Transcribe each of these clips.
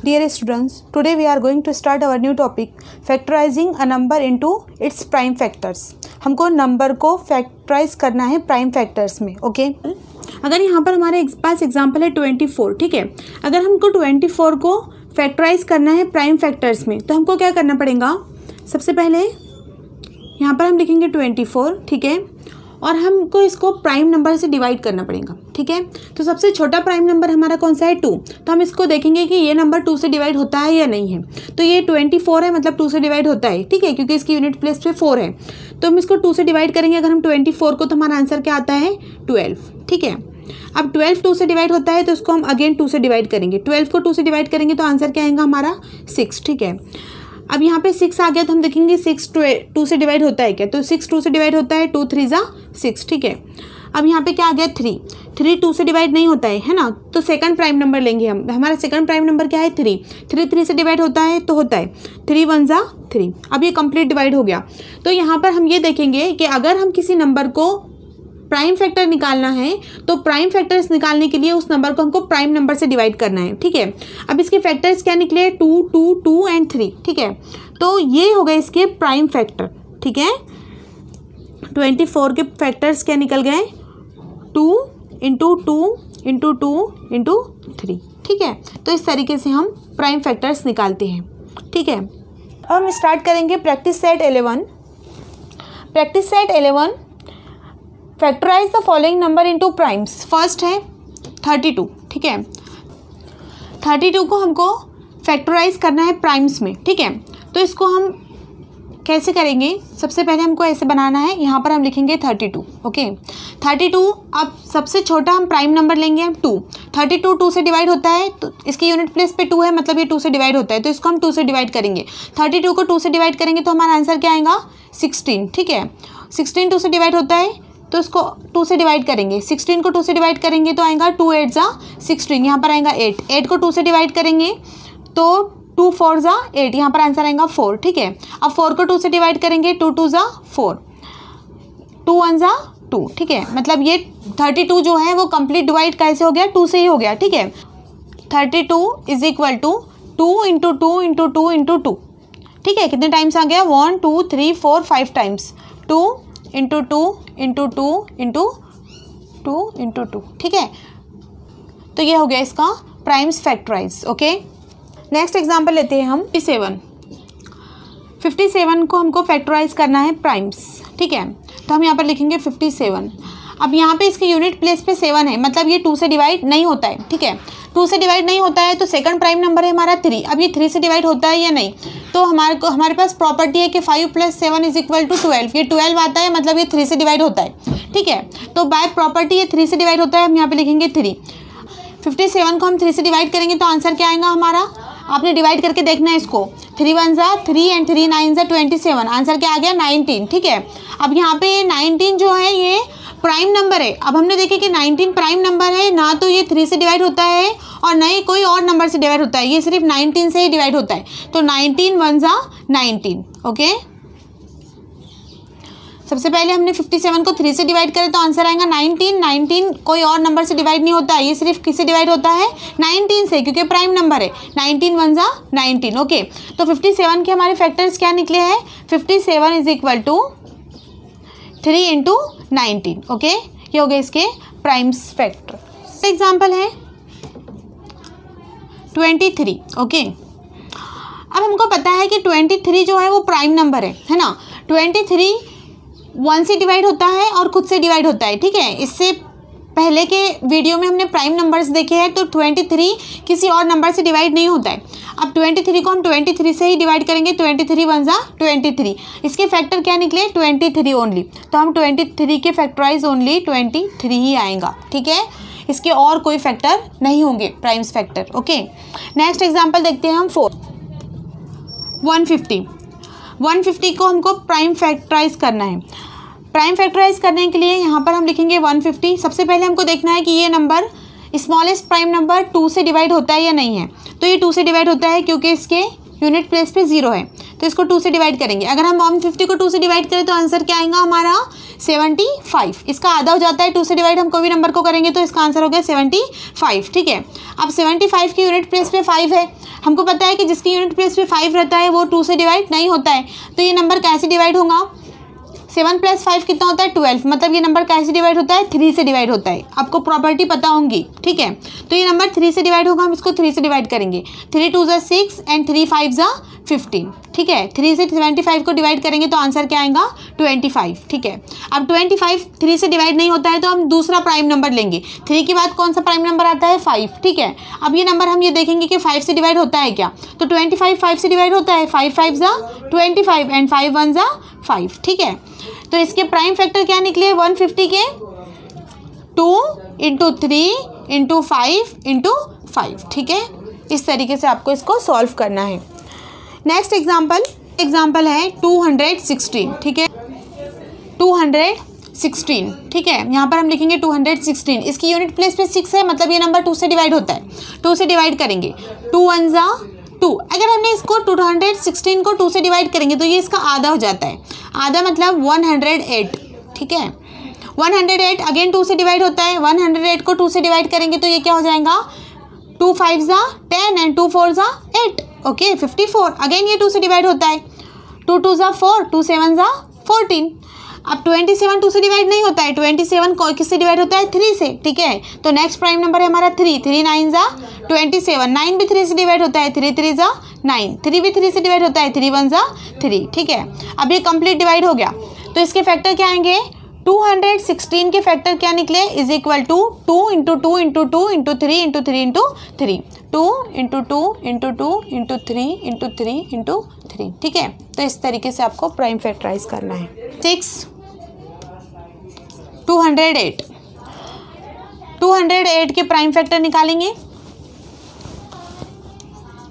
Dear students, today we are going to start our new topic, factorizing a number into its prime factors. हमको number को factorise करना है prime factors में. Okay अगर यहाँ पर हमारे पास एग्जांपल है 24. ठीक है, अगर हमको 24 को फैक्टराइज करना है प्राइम फैक्टर्स में तो हमको क्या करना पड़ेगा. सबसे पहले यहाँ पर हम लिखेंगे 24. ठीक है, और हमको इसको प्राइम नंबर से डिवाइड करना पड़ेगा. ठीक है, तो सबसे छोटा प्राइम नंबर हमारा कौन सा है 2. तो हम इसको देखेंगे कि ये नंबर 2 से डिवाइड होता है या नहीं है. तो ये 24 है, मतलब 2 से डिवाइड होता है. ठीक है, क्योंकि इसकी यूनिट प्लेस पे 4 है, तो हम इसको 2 से डिवाइड करेंगे. अगर हम 24 को, तो हमारा आंसर क्या आता है 12. ठीक है, अब 12 2 से डिवाइड होता है तो इसको हम अगेन 2 से डिवाइड करेंगे. 12 को 2 से डिवाइड करेंगे तो आंसर क्या आएगा हमारा 6. ठीक है, अब यहाँ पे 6 आ गया तो हम देखेंगे 6 2 से डिवाइड होता है क्या. तो 6 2 से डिवाइड होता है, 2 3 ज़ा 6. ठीक है, अब यहाँ पे क्या आ गया 3 2 से डिवाइड नहीं होता है ना. तो सेकंड प्राइम नंबर लेंगे हम. हमारा सेकंड प्राइम नंबर क्या है 3 3 से डिवाइड होता है तो होता है 3 1 ज़ा 3. अब ये कंप्लीट डिवाइड हो गया. तो यहाँ पर हम ये देखेंगे कि अगर हम किसी नंबर को प्राइम फैक्टर निकालना है तो प्राइम फैक्टर्स निकालने के लिए उस नंबर को हमको प्राइम नंबर से डिवाइड करना है. ठीक है, अब इसके फैक्टर्स क्या निकले 2 2 2 एंड 3. ठीक है, तो ये हो गए इसके प्राइम फैक्टर. ठीक है, 24 के फैक्टर्स क्या निकल गए 2 इंटू 2 इंटू 2 इंटू 3. ठीक है, तो इस तरीके से हम प्राइम फैक्टर्स निकालते हैं. ठीक है, अब हम स्टार्ट करेंगे practice set 11. Practice set 11, factorise the following number into primes. First है 32. ठीक है, 32 को हमको फैक्टराइज करना है प्राइम्स में. ठीक है, तो इसको हम कैसे करेंगे. सबसे पहले हमको ऐसे बनाना है. यहाँ पर हम लिखेंगे 32. ओके, 32. अब सबसे छोटा हम प्राइम नंबर लेंगे 2. 32 2 से डिवाइड होता है तो इसकी यूनिट प्लेस पे 2 है, मतलब ये 2 से डिवाइड होता है, तो इसको हम 2 से डिवाइड करेंगे. 32 को 2 से डिवाइड करेंगे तो हमारा आंसर क्या आएगा 16. ठीक है, 16 2 से डिवाइड होता है तो इसको 2 से डिवाइड करेंगे. 16 को 2 से डिवाइड करेंगे तो आएगा 2 8 ज़ा 16. यहाँ पर आएगा 8. 8 को 2 से डिवाइड करेंगे तो 2 4 ज़ा 8. यहाँ पर आंसर आएगा 4. ठीक है, अब 4 को 2 से डिवाइड करेंगे 2 2 ज़ा 4. 2 1 ज़ा 2. ठीक है, मतलब ये 32 जो है वो कंप्लीट डिवाइड कैसे हो गया 2 से ही हो गया. ठीक है, 32 is equal to 2 into 2 into 2 into 2. ठीक है, कितने टाइम्स आ गया 1 2 3 4 5 times. 2 into 2 into 2 into 2 into 2. ठीक है, तो ये हो गया इसका primes factorise. Okay, next example लेते हैं हम 57 को हमको फैक्टराइज करना है प्राइम्स. ठीक है, तो हम यहाँ पर लिखेंगे 57. अब यहाँ पे इसकी यूनिट प्लेस पे 7 है, मतलब ये 2 से डिवाइड नहीं होता है. ठीक है, 2 से डिवाइड नहीं होता है तो सेकंड प्राइम नंबर है हमारा 3. अब ये 3 से डिवाइड होता है या नहीं, तो हमारे पास प्रॉपर्टी है कि 5 + 7 = 12. ये 12 आता है, मतलब ये 3 से डिवाइड होता है. ठीक है, तो बाय प्रॉपर्टी ये 3 से डिवाइड होता है. हम यहाँ पे लिखेंगे 3. 57 को हम 3 से डिवाइड करेंगे तो आंसर क्या आएगा हमारा. आपने डिवाइड करके देखना है इसको. 3 1 ज़ा 3 एंड 3 9 ज़ा 27. आंसर क्या आ गया 19. ठीक है, अब यहाँ पे ये 19 जो है ये प्राइम नंबर है. अब हमने देखे कि 19 प्राइम नंबर है ना, तो ये 3 से डिवाइड होता है और ना ही कोई और नंबर से डिवाइड होता है, ये सिर्फ 19 से ही डिवाइड होता है. तो 19 1 ज़ा 19. ओके, सबसे पहले हमने 57 को 3 से डिवाइड करें तो आंसर आएगा 19. 19 कोई और नंबर से डिवाइड नहीं होता है, ये सिर्फ किससे डिवाइड होता है 19 से, क्योंकि प्राइम नंबर है. 19 1 ज़ा 19. ओके, तो 57 के हमारे फैक्टर्स क्या निकले हैं 57 is equal to 3 into 19. Okay, ये हो गए इसके प्राइम्स फैक्टर. एग्जाम्पल है 23. ओके, अब हमको पता है कि 23 जो है वो प्राइम नंबर है ना. 23 1 से डिवाइड होता है और खुद से डिवाइड होता है. ठीक है, इससे पहले के वीडियो में हमने प्राइम नंबर्स देखे हैं, तो 23 किसी और नंबर से डिवाइड नहीं होता है. अब 23 को हम 23 से ही डिवाइड करेंगे. 23 1 ज़ा 23. इसके फैक्टर क्या निकले 23 ओनली, तो हम 23 के फैक्टराइज ओनली 23 ही आएगा. ठीक है, इसके और कोई फैक्टर नहीं होंगे primes factor. Okay, next example देखते हैं हम 150 को हमको प्राइम फैक्टराइज करना है. प्राइम फैक्टराइज करने के लिए यहाँ पर हम लिखेंगे 150. सबसे पहले हमको देखना है कि ये नंबर स्मॉलेस्ट प्राइम नंबर 2 से डिवाइड होता है या नहीं है. तो ये 2 से डिवाइड होता है क्योंकि इसके यूनिट प्लेस पे 0 है. तो इसको 2 से डिवाइड करेंगे। अगर हम 150 को 2 से डिवाइड करें तो आंसर क्या आएगा हमारा 75। इसका आधा हो जाता है 2 से डिवाइड, हम कोई भी नंबर को करेंगे तो इसका आंसर हो गया 75। ठीक है, अब 75 की यूनिट प्लेस पे 5 है। हमको पता है कि जिसकी यूनिट प्लेस पे 5 रहता है वो 2 से डिवाइड नहीं होता है। तो ये नंबर कैसे डिवाइड होगा? 7 + 5 कितना होता है 12, मतलब ये नंबर कैसे डिवाइड होता है 3 से डिवाइड होता है। आपको प्रॉपर्टी पता होंगी, ठीक है। तो ये नंबर 3 से डिवाइड होगा, हम इसको 3 से डिवाइड करेंगे। 3 2 = 6 एंड 3 5 = 15। ठीक है, 3 से 75 को डिवाइड करेंगे तो आंसर क्या आएगा 25। ठीक है, अब 25 3 से डिवाइड नहीं होता है तो हम दूसरा प्राइम नंबर लेंगे। 3 के बाद कौन सा प्राइम नंबर आता है 5। ठीक है, अब ये नंबर हम ये देखेंगे कि 5 से डिवाइड होता है क्या, तो 25 5 से डिवाइड होता है। 5 5 = 25 एंड 5 1 = 5। ठीक है, तो इसके प्राइम फैक्टर क्या निकले 150 के 2 × 3 × 5 × 5। ठीक है, इस तरीके से आपको इसको सॉल्व करना है। नेक्स्ट एग्जाम्पल है 216। ठीक है, 216। ठीक है, यहाँ पर हम लिखेंगे 216। इसकी यूनिट प्लेस पे 6 है, मतलब ये नंबर 2 से डिवाइड होता है। 2 से डिवाइड करेंगे, 2 1 = 2। अगर हमने इसको 216 को 2 से डिवाइड करेंगे तो ये इसका आधा हो जाता है। आधा मतलब 108। ठीक है, 108 अगेन 2 से डिवाइड होता है। 108 को 2 से डिवाइड करेंगे तो ये क्या हो जाएगा 2 5 = 10 एंड 2 4 = 8। ओके, 54। अगेन ये 2 से डिवाइड होता है। 2 2 = 4, 2 7 = 14। अब 27 2 से डिवाइड नहीं होता है। 27 किससे डिवाइड होता है 3 से। ठीक है, तो नेक्स्ट प्राइम नंबर है हमारा 3। 3 9 = 27। 9 भी 3 से डिवाइड होता है। 3 3 = 9। 3 भी 3 से डिवाइड होता है। 3 1 = 3। ठीक है, अब ये कंप्लीट डिवाइड हो गया तो इसके फैक्टर क्या आएंगे 216 के फैक्टर क्या निकले इज इक्वल टू 2 × 2 × 2 × 3 × 3 × 3। 2 × 2 × 2 × 3 × 3 × 3। ठीक है, तो इस तरीके से आपको प्राइम फैक्टराइज करना है। 208 के प्राइम फैक्टर निकालेंगे।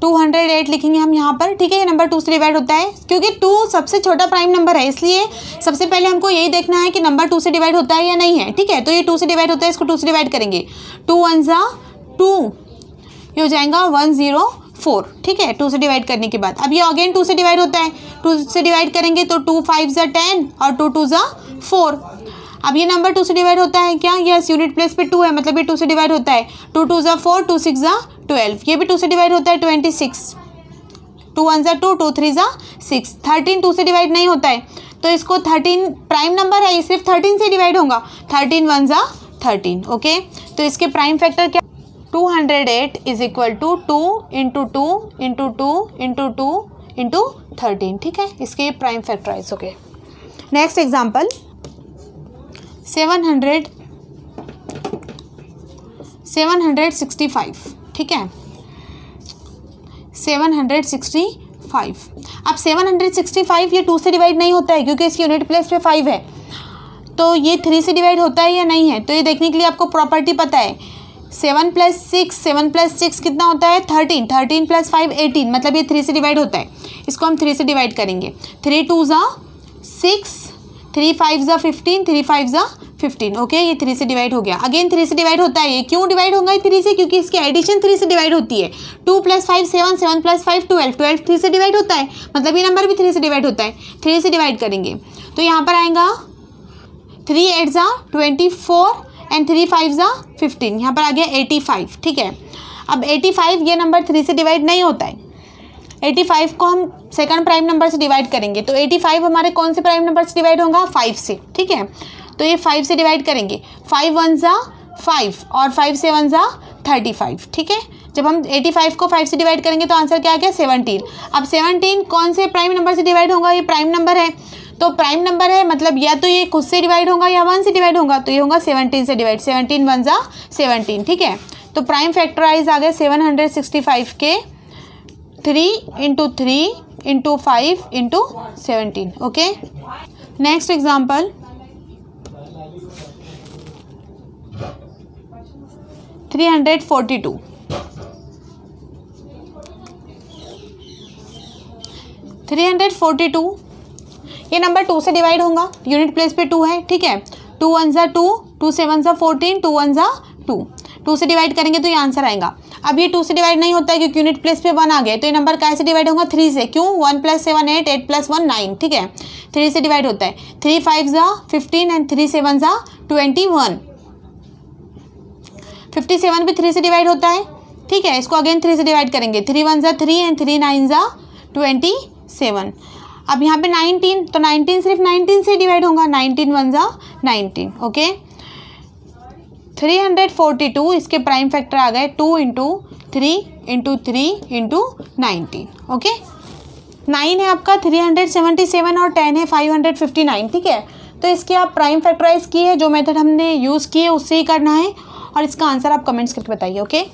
208 लिखेंगे हम यहाँ पर। ठीक है, ये नंबर 2 से डिवाइड होता है क्योंकि 2 सबसे छोटा प्राइम नंबर है, इसलिए सबसे पहले हमको यही देखना है कि नंबर 2 से डिवाइड होता है या नहीं है। ठीक है, तो ये 2 से डिवाइड होता है, इसको 2 से डिवाइड करेंगे। 2 1 = 2, ये हो जाएगा 104। ठीक है, 2 से डिवाइड करने के बाद अब ये अगेन 2 से डिवाइड होता है। 2 से डिवाइड करेंगे तो 2 5 = 10 और 2 2 = 4। अब ये नंबर 2 से डिवाइड होता है क्या, यस यूनिट प्लेस पे 2 है, मतलब ये 2 से डिवाइड होता है। 2 2 = 4, 2 6 = 12। ये भी 2 से डिवाइड होता है 26। 2 1 = 2, 2 3 = 6। 13 2 से डिवाइड नहीं होता है तो इसको 13 प्राइम नंबर है, ये सिर्फ 13 से डिवाइड होगा। 13 1 = 13। ओके, तो इसके प्राइम फैक्टर क्या 208 = 2 × 2 × 2 × 2 × 13। ठीक है, इसके प्राइम फैक्टराइज हो गए। Next example 765। ठीक है, 765। अब 765 ये 2 से डिवाइड नहीं होता है क्योंकि इसकी यूनिट प्लेस पे 5 है, तो ये 3 से डिवाइड होता है या नहीं है, तो ये देखने के लिए आपको प्रॉपर्टी पता है। 7 + 6 कितना होता है 13। 13 + 5 18, मतलब ये 3 से डिवाइड होता है। इसको हम 3 से डिवाइड करेंगे। 3 2 = 6, 3 5 = 15, 3 5 = 15। ओके, ये 3 से डिवाइड हो गया। अगेन 3 से डिवाइड होता है। ये क्यों डिवाइड होगा 3 से, क्योंकि इसकी एडिशन 3 से डिवाइड होती है। 2 + 5 7, 7 + 5 12, 12 3 से डिवाइड होता है, मतलब ये नंबर भी 3 से डिवाइड होता है। 3 से डिवाइड करेंगे तो यहाँ पर आएगा 3 8 = 24 एंड 3 5 = 15। यहाँ पर आ गया 85। ठीक है, अब 85 ये नंबर 3 से डिवाइड नहीं होता है। 85 को हम सेकंड प्राइम नंबर से डिवाइड करेंगे तो 85 हमारे कौन से प्राइम नंबर से डिवाइड होगा 5 से। ठीक है, तो ये 5 से डिवाइड करेंगे। 5 1 = 5 और 5 7 = 35। ठीक है, जब हम 85 को 5 से डिवाइड करेंगे तो आंसर क्या आ गया 17। अब 17 कौन से प्राइम नंबर से डिवाइड होगा, ये प्राइम नंबर है, तो प्राइम नंबर है मतलब या तो ये खुद से डिवाइड होगा या 1 से डिवाइड होगा, तो ये होगा 17 से डिवाइड। 17 1 = 17। ठीक है, तो प्राइम फैक्टराइज आ गए 765 के 3 × 3 × 5 × 17। Okay, next example 342। 342 ये नंबर 2 से डिवाइड होगा, यूनिट प्लेस पे 2 है। ठीक है, 2 1 = 2, 2 7 = 14, 2 1 = 2। 2 से डिवाइड करेंगे तो ये आंसर आएगा। अब ये 2 से डिवाइड नहीं होता है क्योंकि यूनिट प्लेस पे 1 आ गया, तो ये नंबर कैसे डिवाइड होगा? 3 से। क्यों? 1 + 7 8, 8 + 1 9, ठीक है, 3 से डिवाइड होता है। 3 5 ज़ा 15 एंड 3 7 ज़ा 21। 57 भी 3 से डिवाइड होता है, ठीक है, इसको अगेन 3 से डिवाइड करेंगे। 3 1 ज़ा 3 एंड 3 9 ज़ा 27। अब यहाँ पे 19, तो 19 सिर्फ 19 से डिवाइड होगा, 19 1 ज़ा 19, ओके। 342 इसके प्राइम फैक्टर आ गए 2 × 3 × 3 × 19, ओके। 9 है आपका 377 और 10 है 559, ठीक है। तो इसके आप प्राइम फैक्टराइज किए, जो मेथड हमने यूज़ किए उससे ही करना है, और इसका आंसर आप कमेंट्स करके बताइए, ओके।